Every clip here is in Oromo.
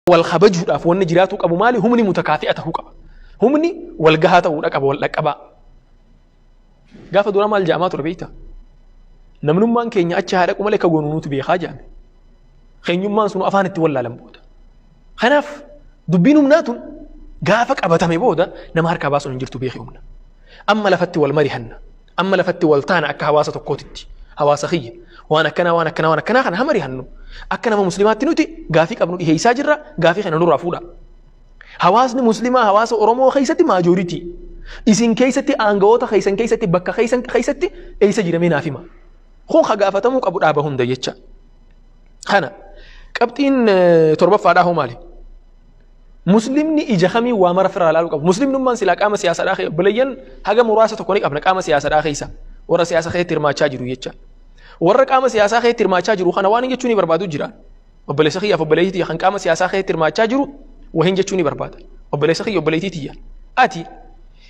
والخبجه أفوان جراتك أبو مالي هم متكافئة هو قبا هم والجهات ولقبا واللقبا قاف دورا مال جامات ربيتا نمن مان كينيا أشهادك وملك ونونت بيخاجم خين يوم سنو أفان التولى لمبودا خناف دبينهم ناتون قافك أبتهم بودا نمهر كباس نجرت بيخيومنا أما لفت والمريحنا أما لفت والتانا أك هواسة كوتتي هواسة خيّ وانا كنا خنا همري هنو أكنا ما مسلمات تنوتي قافك أبنو إيه ساجرة قافك خنا نور رفودا هواسني مسلمة هواس أورمو خيستي ماجوريتي إسين كيستي أنغوتا خيسن كيستي بكا خيسن كيستي أي سجرة من أفيما خون خقافتمو أبو أباهم ديتشا خنا كابتن تربة فاده مالي مسلمني إجهامي وامر فرا لالو قب مسلم نمان سلاك أما سياسة داخل بلين هذا مراسة تكونك أبنك أما سياسة داخل إيسا ورا سياسة خير ترما تشاجرو يتشا ورا أما سياسة خير ترما تشاجرو خنا واني يجوني بربادو جيران وبليس خي أفبليتي خن أما سياسة خير ترما تشاجرو وهين يجوني برباد وبليس خي وبليتي تيا آتي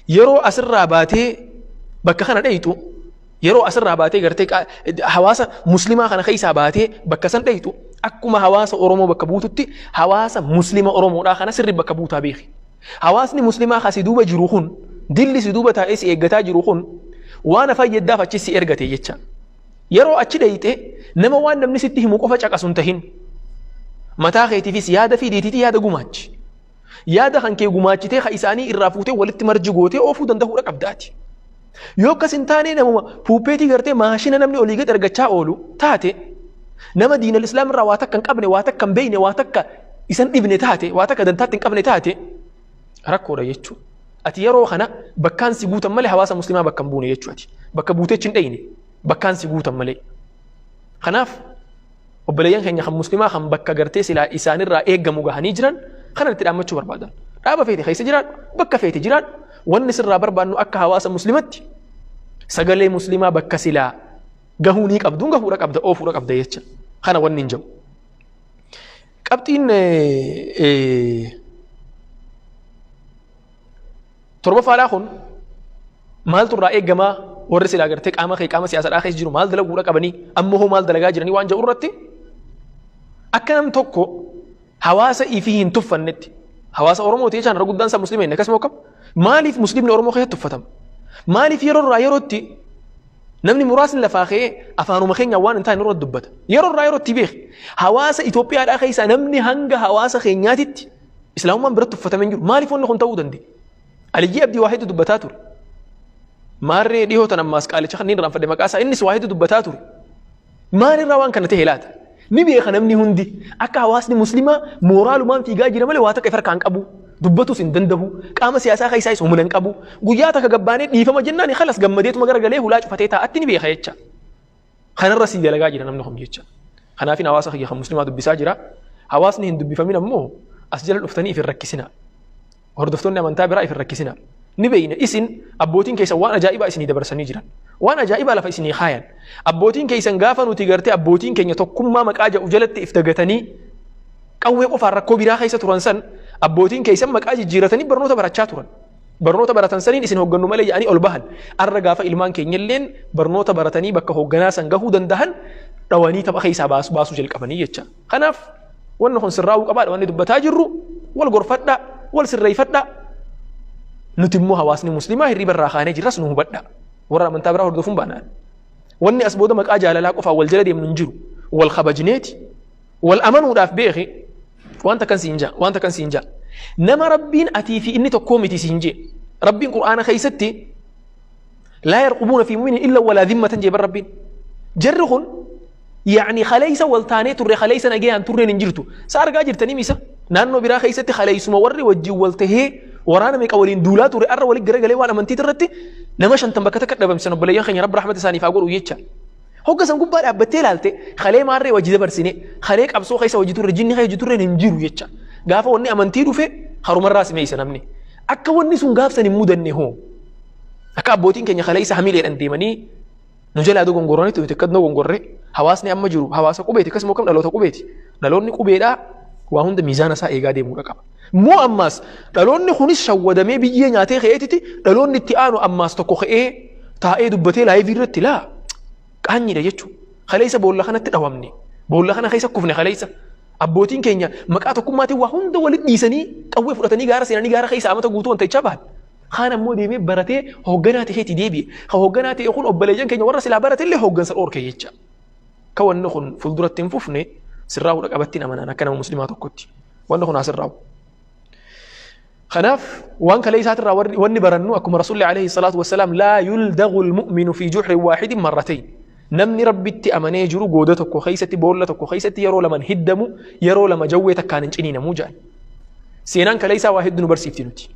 يرو أسر راباتي بكخنا دايتو يرو أسر راباتي قرتك حواسة مسلمة خنا خيسة باتي بكسن دايتو أكما حواسة أورمو بكبوتتي حواسة مسلمة أورمو راخنا سر بكبوتا بيخي حواسني مسلمة خسيدوبة جروخون دل سيدوبة تايس إيجتا جروخون وانا فايد دافع تشي إرجتي يتشا يرو أتشي دايتي نما وان نمني ستيه مقفة أسنتهن متى خيتي في سيادة في ديتي يادا قماج يادا خانكي قماج تي خيساني الرافوتي ولت مرجقوتي أوفو دنده رك أبداتي يوكا سنتاني نمو بوبيتي غرتي ماشينا نمني أوليغت إرجتشا أولو تاتي نما دين الإسلام را واتك كان قبني واتك كان بيني واتك إسان ابن تاتي واتك دنتات قبني تاتي ركو ريتشو أتي يرو خنا بكان سيبوتا مالي حواسا مسلمة بكان بوني يتشو أتي بكا بوتيتشن ديني بكان سيبوتا مالي خناف وبليان خن يخم مسلمة خم بكا غرتي سلا إسان را إيقا مغاهني جران خنا نتدامتشو بربادا رابا فيتي خيس جران بكا فيتي جران والنسر را بربانو أكا حواسا مسلمتي سغلي مسلمة بكا سلا غهوني قبدون غهورا قبدا أوفورا قبدا يتشا خنا وننجو قبتين تربة فالاخون مال ترى إيجما ورسل أجرتك أما خي كاما سياسة آخر جرو مال دلوا قبني أما هو مال دلوا جرني وان جورتي أكنم توكو حواس إفيهن تفنت حواس أورمو تيجان رجل دانسا مسلمين نكاس موكب مالي في مسلم أورمو خيه تفتم مالي في يرو رايروتي نمني مراسل لفاخي أفانو مخين يوان انتهي نور الدبت يرو رايروتي بيخ حواس إثيوبيا الأخي سنمني هنجا حواس خينياتي إسلام من برد تفتمين جرو مالي فون نخون تودن دي أليجي أبدي واحد دبتاتور ماري ديهو تنماس قال شخن نين رانفد مقاسا إنس واحد دبتاتور ماري روان كانت هلات نبي خنمني هندي أكا حواسني مسلمة مورالو ما في جاجي رمالي واتك إفر كانك أبو دبتو سندنده قام سياسة خيساي سومنن قبو قياتك قباني ديفما جناني خلص قمديت مغرق ليه لا فتيتا أتني بي خيتشا خنا الرسيد لغاجي نمنهم يتشا خنا في نواس خي خم مسلمات بساجرة حواسني هندو بفمين مو أسجل الأفتني في الركسنا هردفتوني من تابع في الركسنا نبين إسن أبوتين كيس وانا جائبة إسني دبرسني جرا وانا جائبة لف إسني خاين أبوتين كيس غافن وتجارتي أبوتين كي يتوكم ما مكاجا وجلت افتقتني قوي قفار ركو برا خيسة ترانسن أبوتين كيس مكاجا جيرتني برنوتا براتشاتورن برنوتا براتنسنين إسن هوجنو ملي يعني البهن الرجافة إلمان كي يلين برنوتا براتني بك هوجنا سنجهو دندهن رواني تبقى خيسة باسو جل كبني يتشا خناف ونخن سراو قبل واني دبتاجرو والغرفة والسري فدا نتمو حواسني مسلمة هرب الراخانة جرس نهو بدا ورا من تابره هردفون بانان واني أسبودا مكاجا على لاقفا والجلد من ننجرو والخبجنات والأمن وداف بيخي وانت كان سينجا نما ربين أتي في إني تقومتي سينجي ربين قرآن خيستي لا يرقبون في مؤمن إلا ولا ذمة جيب الربين جرخون يعني خليسة والتاني تري خليسة نجي عن تري ننجرتو صار جاجر تنيميسة نانو برا خيستي خليس موري وجي والتهي ورانا ميك أولين دولات وري أر ولي جرجلي وانا من تيترتي نماش أنت بكتك دبم سنو بليان خير رب رحمة ساني فاقول ويتشا هو قسم قبار أبتي لالتي خليه ماري وجي دبرسيني خليك أبسو خيسة وجي تري جيني خي جتري ننجرو يتشا قافا وني أمنتيرو في خرم الراس ميسا نمني أكا وني سون قاف سني مودني هو أكا بوتين كن خليسة حميلين أنتيمني نجلا دو غونغوروني تو تكدنو غونغوري حواسني أما جرو حواس قبيتي كسمو كم دلوتا قبيتي دلوني قبيدا وهند ميزان سا إيجا دي مورا قبا مو أماس دلوني خونيس شوّدا مي بيجي نياتي خيئتي دلوني تيانو أماس تكو خيئ تائي دبتي لاي فيرتي لا كاني دا يجو خليسة بولا خانا تدوامني بولا خانا خيسة كفني خليسة abbootiin keenya maqaa tokkummaatiin waa hunda walitti dhiisanii qawwee fudhatanii gaara seenanii gaara keessa amata guutuu wanta ichaa bahan. Kaan ammoo deemee baratee hoogganaa ta'eeti deebi'e. Ka hoogganaa ta'e kun obboleeyyan keenya warra silaa barate illee hooggansa dhoorke jecha. Ka wanni kun fuulduratti hin fufne sirraa hudha qabattiin amanaan akka nama muslimaa tokkotti. Wanni kun asirraa. Kanaaf waan kalee isaatirraa wanni barannu akkuma Rasuulli alayhi salaatu wassalaam laa yuldaghu almu'minu fi juhrin waahidin marratayn. Namni rabbitti amanee jiru gooda tokko keessatti boolla tokko keessatti yeroo lama hiddamu yeroo lama jawwee takkaan hin ciniinamuu jedhan. Seenaan kalee isaa waa hedduu nu barsiifti nuti.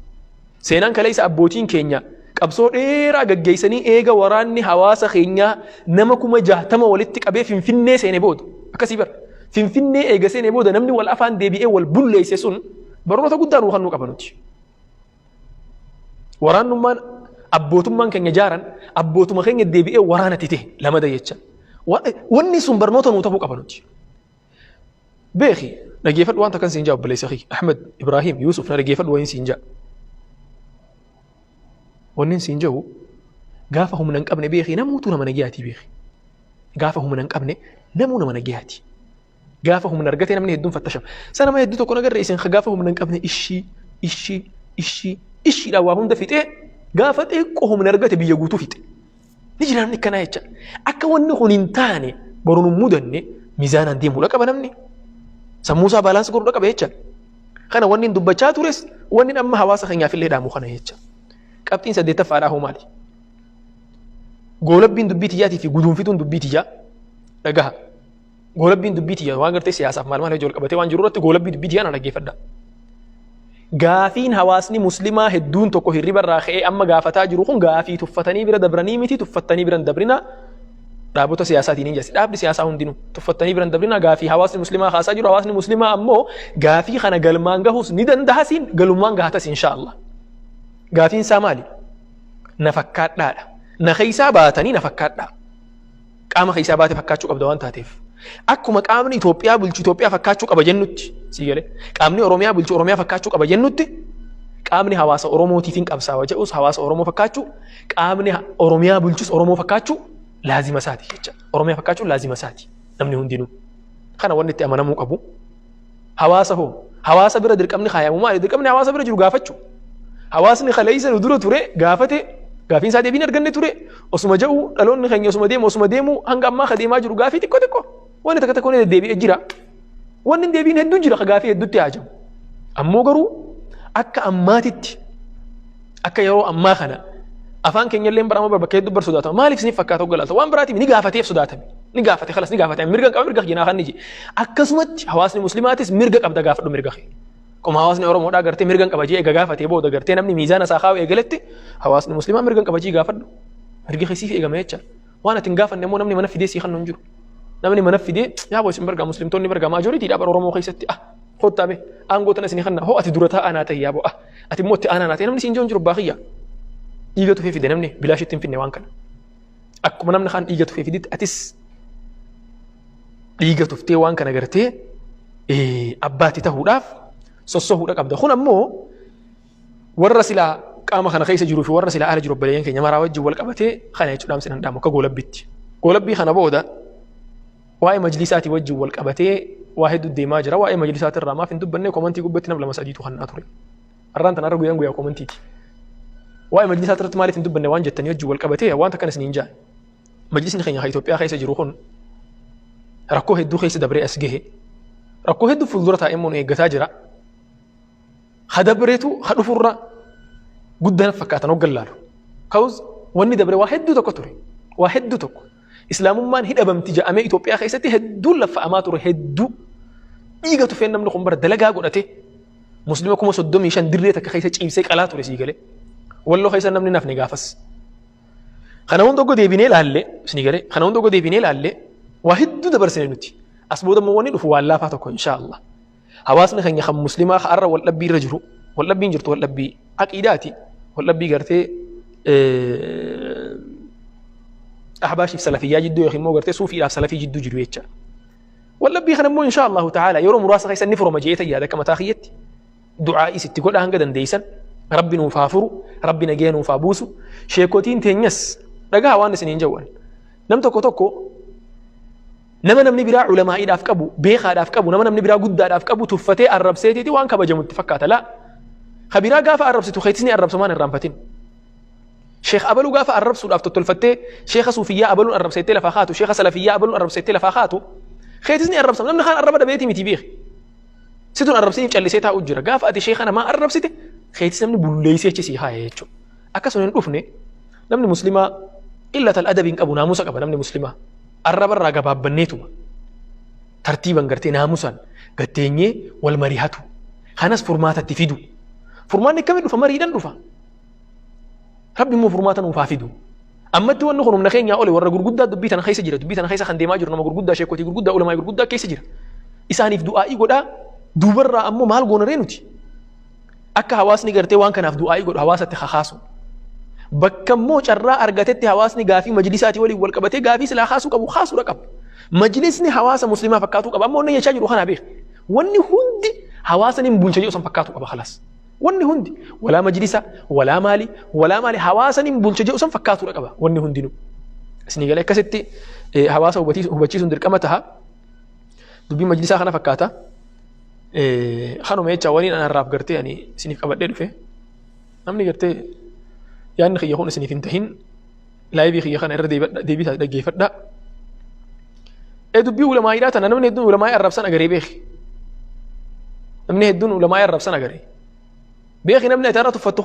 Seenaan kalee isaa abbootiin keenya qabsoo dheeraa gaggeessanii eega waraanni hawaasa keenyaa nama 60,000 walitti qabee Finfinnee seenee booda akkasii bara. Finfinnee eega seenee booda namni wal afaan deebi'ee wal bulleesse sun baroota guddaan waan nu qabanuti. Waraannummaan abbootummaan keenya jaaran abbootuma keenya deebi'ee waraana tite lamada jecha. Wanni sun barnoota nuu ta'uu qabanuti. Beeki dhageeffadhu waan takkan siin jaa obboleessa kee Ahmed Ibrahim Yusuf na dhageeffadhu waan siin jaa. Wanni siin jahu gaafa humna hin qabne beeki namuutu nama nagayaati beeki. Gaafa humna hin qabne namuu nama nagayaati. Gaafa humna argatee namni hedduun fattashama. Sana nama hedduu tokko nagarra isin gaafa humna hin qabne ishiidhaan waa hunda fixee gaafa xiqqoo humna argate biyya guutuu fixe. Ni jira namni akkanaa jecha. Akka wanni kun hin taane boruun hin mudanne miizaanaan deemuudha qaba namni. Sammuusaa baalaansi godhuudha qaba jecha. Kana wanni hin dubbachaa tures wanni amma hawaasa keenyaaf illee dhaamu kana jecha. Qabxiin 8ffaadhaa hoo maali? Goolabbiin dubbii tiyyaatii fi guduunfituun dubbii tiyyaa dhagaha. Goolabbiin dubbii tiyyaa waan gartee siyaasaaf maal hojii wal qabatee waan jiru irratti goolabbii dubbii tiyyaa na dhaggeeffadha. Gaafiin hawaasni muslimaa hedduun tokko hirriba irraa ka'ee amma gaafataa jiru kun gaafii tuffatanii bira dabranii miti tuffatanii bira dabrina dhaabota siyaasaatiin hin jirti. Dhaabni siyaasaa hundinuu tuffatanii bira dabrina gaafii hawaasni muslimaa kaasaa jiru. Hawaasni muslimaa ammoo gaafii kana galmaan gahus ni dandahasiin galummaan gahatas inshaallah. Gaafiin isaa maali? Na fakkaadhaadha. Na keessaa baatanii na fakkaadhaa. Qaama keessaa baate fakkaachuu qabda waan taateef. Akkuma qaamni Itoophiyaa bulchu Itoophiyaa fakkaachuu qaba jennutti sii galee. Qaamni Oromiyaa bulchu Oromiyaa fakkaachuu qaba jennutti. Qaamni hawaasa Oromootiitiin qabsaa'aa jedhus hawaasa Oromoo fakkaachuu. Qaamni Oromiyaa bulchus Oromoo fakkaachuu laazima isaati jecha. Oromiyaa fakkaachuu laazima isaati. Namni hundinuu. Kana wanni itti amanamuu qabu. Hawaasa hoo. Hawaasa bira dirqamni kaayamu maali? Dirqamni hawaasa bira jiru gaafachuu. Hawaasni kaleessa dura ture gaafate gaafiin isaa deebiin arganne ture osuma ja'u dhaloonni keenya osuma deemu hanga ammaa ka deemaa jiru gaafii xiqqoo wanni takka takka wanni deebi'ee jira wanni deebiin hedduun jira ka gaafii hedduutti haajamu ammoo garuu akka ammaatitti akka yeroo ammaa kana afaan keenya illee barama bakka hedduu bar sodaatama maaliif isiniif fakkaata oggalaalta waan biraatiif ni gaafateef sodaatame ni gaafate kalas ni gaafate mirga qaba mirga keenyaa kan ni je akkasumatti hawaasni muslimaatis mirga qabda gaafadhu mirga kee. Kuma hawaasni Oromoodhaa gartee mirgan qabajii eega gaafatee booda gartee namni miizaana isaa kaa'u eegaletti hawaasni muslimaa mirgan qabajii gaafadhu. Mirgi keessiif eegame jecha. Waan ati hin gaafanne immoo namni mana fidee sii kan hin jiru. Namni mana fidee yaa boos hin bargaa muslimtoonni bargaa maajoriitiidhaa bara Oromoo keessatti hottaabe aangoo tana isin kanna hoo ati dura taa'anaa ta'e yaa bo'aa ati immoo itti aanaa ta'e namni siin jiru baakiyyaa. Dhiiga tufee fide namni bilaashitti hin finne waan kana. Akkuma namni kaan dhiiga tufee fiditti atis dhiiga tuftee waan kana gartee abbaatti ta'uudhaaf sossohuudha qabda. Kun ammoo warra silaa qaama kana keessa jiruu fi warra silaa ala jiru obboleeyyan keenya maraa wajjin wal qabatee kana jechuudhaan sinan dhaamu akka goolabbitti. Goolabbii kana booda waa'ee majlisaatii wajjin wal qabatee waa hedduu deemaa jira. Waa'ee majlisaati irraa maaf hin dubbanne komantii gubbatti nam 2-3tu kannaa ture. Har'aan tanarra guyyaa komantiiti. Waa'ee majlisaati irratti maaliif hin dubbanne waan jettanii wajjin wal qabatee waan takkan isiniin jaan. Majlisni keenya Itoophiyaa keessa jiru kun rakkoo hedduu keessa dabree as gahe. Rakkoo hedduu fuuldura taa'ee immoo nu eeggataa jira. Hadabreetu hadhufurra guddaan fakkaatan hoggallaalu. Ka'us wanni dabre waa hedduu tokko ture. Waa hedduu tokko. Islaamummaan hidhabamti jedhamee Itoophiyaa keessatti hedduun laffa'amaa ture hedduu. Dhiiga tufee namni kun bara dalagaa godhate muslima 35 dirree takka keessa ciibsee qalaa ture sii galee. Walloo keessa namni nafne gaafas. Kana hunda oggoo deebinee laalle sii galee. Kana hunda oggoo deebinee laalle waa hedduu dabarsine nuti. As booda immoo wanni dhufu waan laafaa tokko inshaallah. Hawaasni keenya kan muslimaa har'a wal dhabbii irra jiru wal dhabbiin jirtu wal dhabbii aqiidaati wal dhabbii gartee ahbaashiif salafiyyaa jidduu yookiin immoo gartee suufiidhaaf salafii jidduu jiru jecha wal dhabbii kana immoo inshaallahu ta'ala yeroo muraasa keessa ni furama jeeta yaada akka mataa kiyyatti du'aa isitti godha hanga dandeeysan rabbi nuuf haa furu rabbi nagee nuuf haa buusu sheekotiin teenyas dhagaa waan isiniin jawwan nam tokko nama namni biraa ulamaa'iidhaaf qabu beekaadhaaf qabu nama namni biraa guddaadhaaf qabu tuffatee arrabseetiiti waan kabajamutti fakkaata laa kabiraa gaafa arrabsitu keetisni arrabsamaan irraanfatin sheekh abaluu gaafa arrabsuudhaaf tottolfattee sheekha suufiyyaa abaluun arrabseettee lafaa kaatu sheekha salafiyyaa abaluun arrabseettee lafaa kaatu keetisni arrabsama namni kaan arraba dhabeetii miti beek situn arrabsiniif callisee taa'u jira gaafa ati sheekha namaa arrabsite keetis namni bulleeysee achi sii haaya jechuudha akkasuma hin dhufne namni muslimaa illatal adabiin qabu naamusa qaba namni muslimaa arrabarraa gabaabbanneetuma tartiiban gartee naamusan gatteenyee wal marihatu kanas furmaatatti fidu furmaanni akkamiin dhufa mariidhan dhufa rabbi immoo furmaata nuufaa fidu ammatti wanni kun humna keenyaa ole warra gurguddaa dubbii tana keessa jira dubbii tana keessa kan deemaa jiru nama gurguddaa sheekotii gurguddaa ulamaa gurguddaa keessa jira isaaniif du'aa'ii godhaa duubarraa ammoo maal goonaree nuti akka hawaasni gartee waan kanaaf du'aa'ii godhu hawaasatti kakaasu bakka immoo carraa argatetti hawaasni gaafii majlisaatii waliin wal qabatee gaafii silaa kaasuu qabu kaasuudha qabu majlisni hawaasa muslimaa fakkaatuu qaba ammoo inni jechaa jiru kanaa beek wanni hundi hawaasan hin bulcha jedhu san fakkaatuu qaba khalaas wanni hundi walaa majlisa walaa maali hawaasan hin bulcha jedhu san fakkaatuudha qaba wanni hundinu isinii galee akkasitti hawaasa hubachiisuun dirqama taha dubbii majlisaa kana fakkaata kanuma jecha waliin anarraaf gartee ani isiniif qabadhee dhufe namni gartee yaanni kiyya kun isiniif hin tahin laayibii kiyya kana irra deebisaa dhaggeeffadha dubbii ulamaa'idhaa tana namni hedduun ulamaa'ii arrabsan agaree beeki namni hedduun ulamaa'ii arrabsan agaree beeki namni ati irra tuffattu